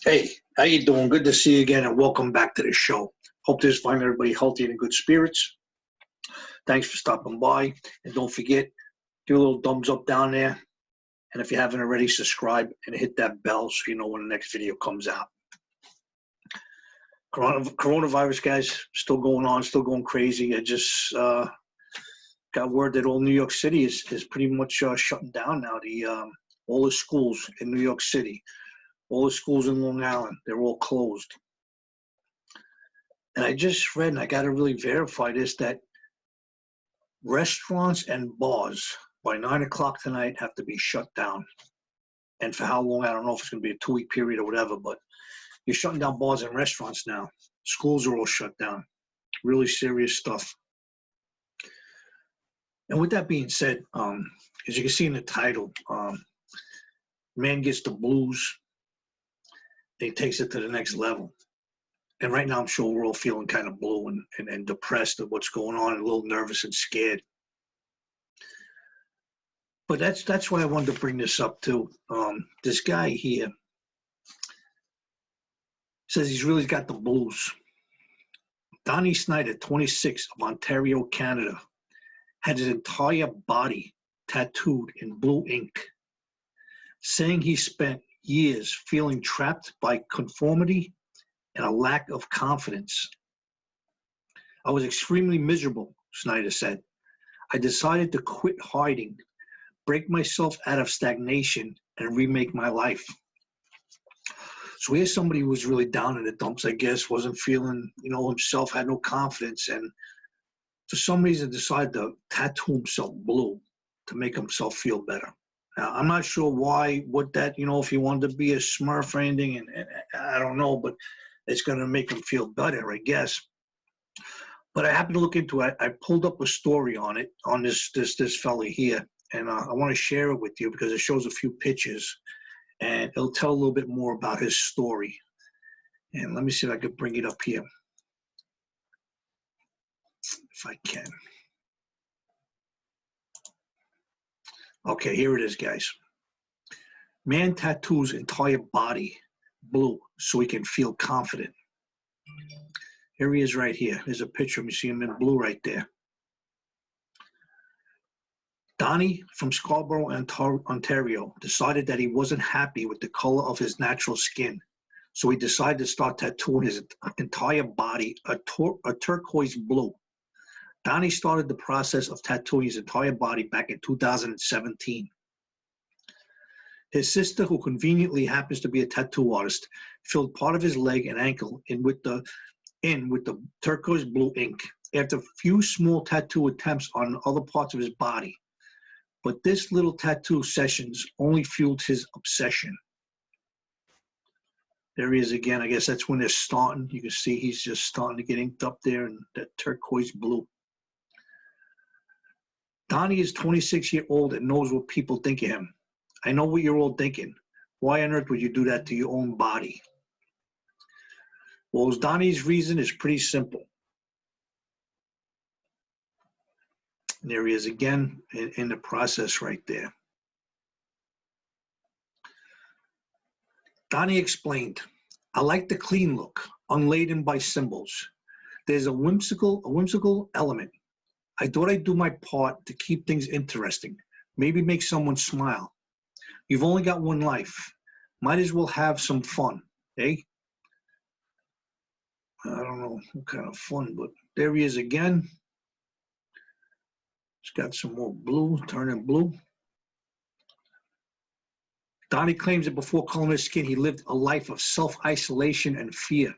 Hey, how you doing? Good to see you again, and welcome back to the show. Hope this find everybody healthy and in good spirits. Thanks for stopping by, and don't forget, give a little thumbs up down there, and if you haven't already, subscribe and hit that bell so you know when the next video comes out. Coronavirus, guys, still going on, still going crazy. I just got word that all New York City is pretty much shutting down now. All the schools in New York City, all the schools in Long Island, they're all closed. And I just read, and I got to really verify this, that restaurants and bars by 9 o'clock tonight have to be shut down. And for how long, I don't know if it's going to be a 2-week period or whatever, but you're shutting down bars and restaurants now. Schools are all shut down. Really serious stuff. And with that being said, as you can see in the title, man gets the blues, and he takes it to the next level. And right now, I'm sure we're all feeling kind of blue and depressed at what's going on, and a little nervous and scared. But that's why I wanted to bring this up too. This guy here says he's really got the blues. Donnie Snyder, 26, of Ontario, Canada, had his entire body tattooed in blue ink, saying he spent years feeling trapped by conformity and a lack of confidence. I was extremely miserable, Snyder said. I decided to quit hiding, break myself out of stagnation, and remake my life. So here's somebody who was really down in the dumps, I guess, wasn't feeling, himself, had no confidence, and for some reason decided to tattoo himself blue to make himself feel better. Now, I'm not sure what that, if he wanted to be a Smurf or anything, and I don't know, but it's going to make him feel better, I guess. But I happened to look into it. I pulled up a story on it, on this fella here, and I want to share it with you because it shows a few pictures, and it'll tell a little bit more about his story. And let me see if I can bring it up here, if I can. Okay, here it is, guys. Man tattoos entire body blue so he can feel confident. Here he is right here. There's a picture of him. You see him in blue right there. Donnie from Scarborough, Ontario, decided that he wasn't happy with the color of his natural skin. So he decided to start tattooing his entire body a turquoise blue. Donnie started the process of tattooing his entire body back in 2017. His sister, who conveniently happens to be a tattoo artist, filled part of his leg and ankle in with the turquoise blue ink after a few small tattoo attempts on other parts of his body. But this little tattoo sessions only fueled his obsession. There he is again. I guess that's when they're starting. You can see he's just starting to get inked up there in that turquoise blue. Donnie is 26 years old and knows what people think of him. I know what you're all thinking. Why on earth would you do that to your own body? Well, Donnie's reason is pretty simple. And there he is again in the process right there. Donnie explained, I like the clean look, unladen by symbols. There's a whimsical element. I thought I'd do my part to keep things interesting, maybe make someone smile. You've only got one life. Might as well have some fun, eh? I don't know what kind of fun, but there he is again. He's got some more blue, turning blue. Donnie claims that before coloring his skin, he lived a life of self-isolation and fear.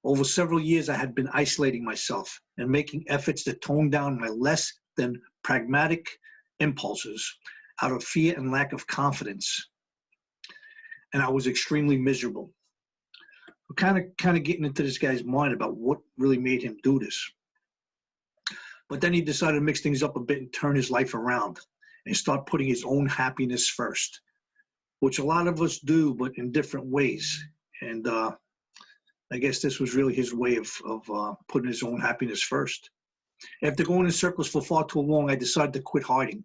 Over several years, I had been isolating myself and making efforts to tone down my less than pragmatic impulses out of fear and lack of confidence. And I was extremely miserable. We're kind of getting into this guy's mind about what really made him do this. But then he decided to mix things up a bit and turn his life around and start putting his own happiness first, which a lot of us do, but in different ways. And I guess this was really his way of putting his own happiness first. After going in circles for far too long, I decided to quit hiding,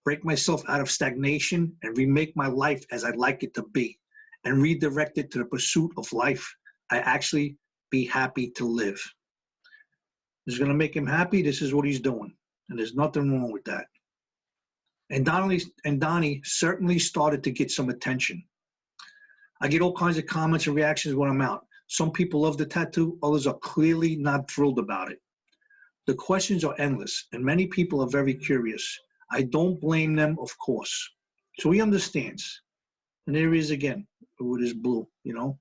break myself out of stagnation, and remake my life as I'd like it to be. and redirect it to the pursuit of life, I actually be happy to live. This is going to make him happy. This is what he's doing. And there's nothing wrong with that. And Donnie certainly started to get some attention. I get all kinds of comments and reactions when I'm out. Some people love the tattoo. Others are clearly not thrilled about it. The questions are endless, and many people are very curious. I don't blame them, of course. So he understands. And there he is again with his blue, you know.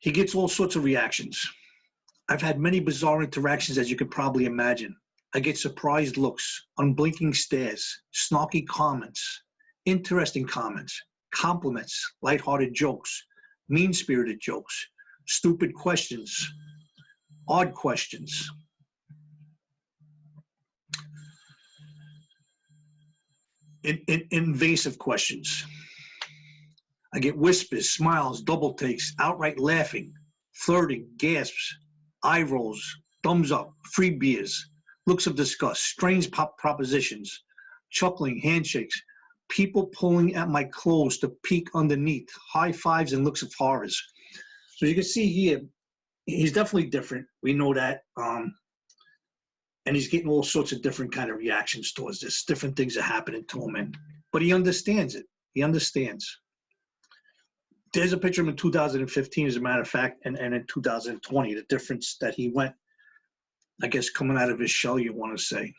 He gets all sorts of reactions. I've had many bizarre interactions, as you could probably imagine. I get surprised looks, unblinking stares, snarky comments, interesting comments, compliments, lighthearted jokes, mean-spirited jokes, stupid questions, odd questions. Invasive questions. I get whispers, smiles, double takes, outright laughing, flirting, gasps, eye rolls, thumbs up, free beers, looks of disgust, strange propositions, chuckling, handshakes, people pulling at my clothes to peek underneath, high fives and looks of horrors. So you can see here, he's definitely different. We know that. And he's getting all sorts of different kind of reactions towards this. Different things are happening to him. But he understands it. He understands. There's a picture of him in 2015, as a matter of fact, and in 2020, the difference that he went, I guess, coming out of his shell, you want to say.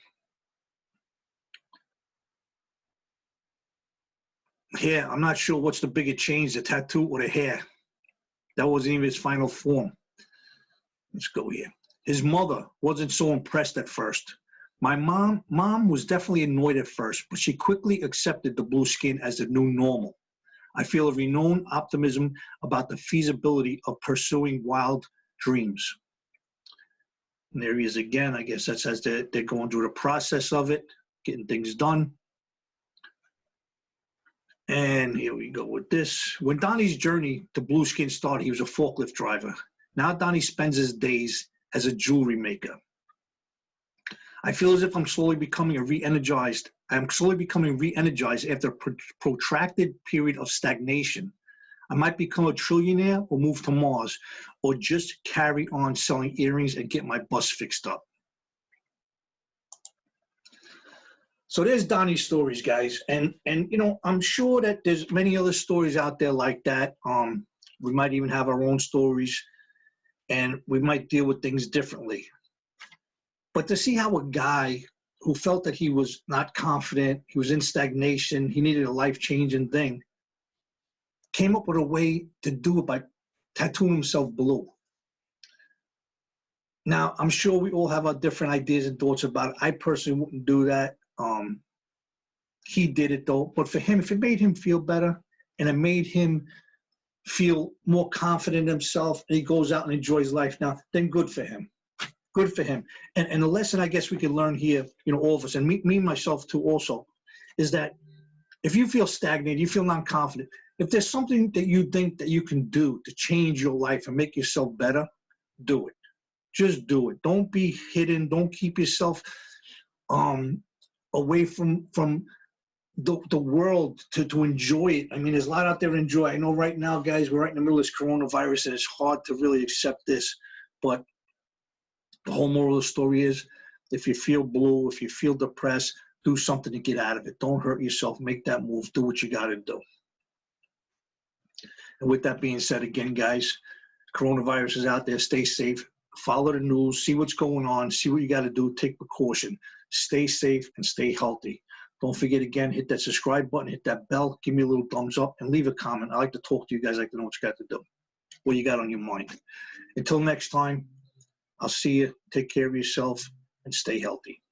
Hair, I'm not sure what's the bigger change, the tattoo or the hair. That wasn't even his final form. Let's go here. His mother wasn't so impressed at first. My mom was definitely annoyed at first, but she quickly accepted the blue skin as the new normal. I feel a renewed optimism about the feasibility of pursuing wild dreams. And there he is again. I guess that's as they're going through the process of it, getting things done. And here we go with this. When Donnie's journey to blue skin started, he was a forklift driver. Now Donnie spends his days as a jewelry maker. I feel as if I'm slowly becoming re-energized after a protracted period of stagnation. I might become a trillionaire or move to Mars, or just carry on selling earrings and get my bus fixed up. So there's Donnie's stories, guys. And you know, I'm sure that there's many other stories out there like that. We might even have our own stories, and we might deal with things differently. But to see how a guy who felt that he was not confident, he was in stagnation, he needed a life-changing thing, came up with a way to do it by tattooing himself blue. Now, I'm sure we all have our different ideas and thoughts about it. I personally wouldn't do that. He did it, though. But for him, if it made him feel better and it made him feel more confident in himself, and he goes out and enjoys life now, then good for him. Good for him. And the lesson I guess we can learn here, you know, all of us, and me myself too also, is that if you feel stagnated, you feel non-confident, if there's something that you think that you can do to change your life and make yourself better, do it. Just do it. Don't be hidden. Don't keep yourself away from the world to enjoy it. I mean, there's a lot out there to enjoy. I know right now, guys, we're right in the middle of this coronavirus, and it's hard to really accept this, but the whole moral of the story is, if you feel blue, if you feel depressed, do something to get out of it. Don't hurt yourself. Make that move. Do what you got to do. And with that being said, again, guys, coronavirus is out there. Stay safe. Follow the news. See what's going on. See what you got to do. Take precaution. Stay safe and stay healthy. Don't forget, again, hit that subscribe button, hit that bell, give me a little thumbs up, and leave a comment. I like to talk to you guys. I like to know what you got to do, what you got on your mind. Until next time, I'll see you. Take care of yourself and stay healthy.